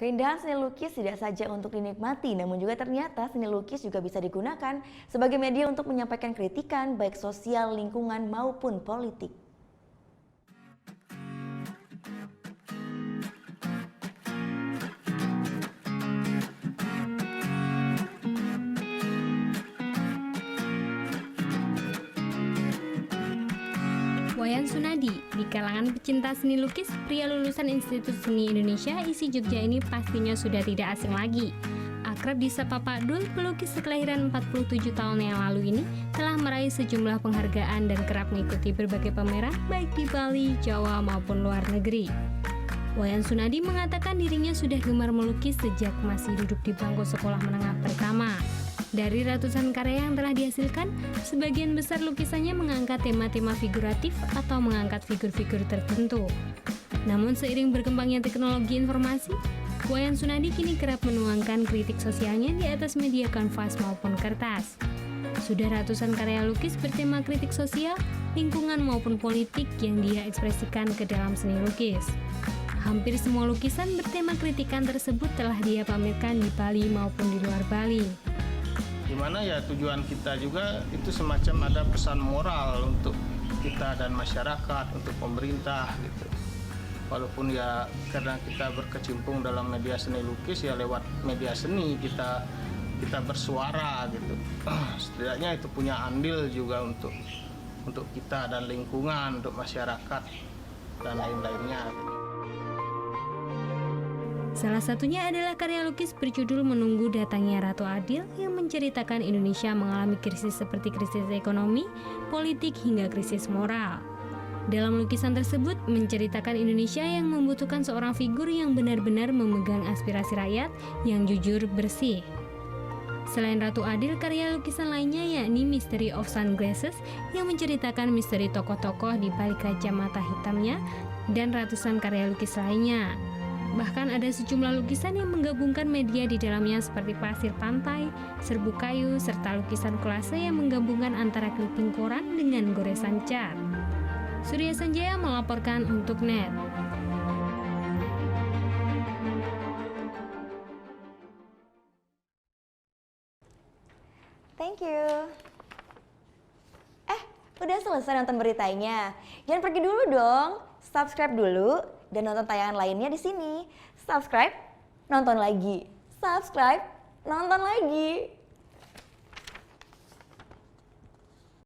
Keindahan seni lukis tidak saja untuk dinikmati, namun juga ternyata seni lukis juga bisa digunakan sebagai media untuk menyampaikan kritikan baik sosial, lingkungan maupun politik. Wayan Sunadi, di kalangan pecinta seni lukis, pria lulusan Institut Seni Indonesia ISI Jogja ini pastinya sudah tidak asing lagi. Akrab disapa Pak Dul, pelukis kelahiran 47 tahun yang lalu ini telah meraih sejumlah penghargaan dan kerap mengikuti berbagai pameran baik di Bali, Jawa maupun luar negeri. Wayan Sunadi mengatakan dirinya sudah gemar melukis sejak masih duduk di bangku sekolah menengah pertama. Dari ratusan karya yang telah dihasilkan, sebagian besar lukisannya mengangkat tema-tema figuratif atau mengangkat figur-figur tertentu. Namun seiring berkembangnya teknologi informasi, Wayan Sunadi kini kerap menuangkan kritik sosialnya di atas media kanvas maupun kertas. Sudah ratusan karya lukis bertema kritik sosial, lingkungan maupun politik yang dia ekspresikan ke dalam seni lukis. Hampir semua lukisan bertema kritikan tersebut telah dia pamerkan di Bali maupun di luar Bali. Dimana ya tujuan kita juga itu semacam ada pesan moral untuk kita dan masyarakat, untuk pemerintah gitu. Walaupun ya karena kita berkecimpung dalam media seni lukis ya lewat media seni kita bersuara gitu. Setidaknya itu punya andil juga untuk kita dan lingkungan, untuk masyarakat dan lain-lainnya. Salah satunya adalah karya lukis berjudul Menunggu Datangnya Ratu Adil yang menceritakan Indonesia mengalami krisis seperti krisis ekonomi, politik hingga krisis moral. Dalam lukisan tersebut menceritakan Indonesia yang membutuhkan seorang figur yang benar-benar memegang aspirasi rakyat yang jujur bersih. Selain Ratu Adil, karya lukisan lainnya yakni Mystery of Sunglasses yang menceritakan misteri tokoh-tokoh di balik kacamata hitamnya dan ratusan karya lukis lainnya. Bahkan ada sejumlah lukisan yang menggabungkan media di dalamnya seperti pasir pantai, serbuk kayu, serta lukisan kolase yang menggabungkan antara clipping koran dengan goresan cat. Surya Sanjaya melaporkan untuk NET. Thank you. Udah selesai nonton beritanya? Jangan pergi dulu dong. Subscribe dulu dan nonton tayangan lainnya di sini. Subscribe, nonton lagi. Subscribe, nonton lagi.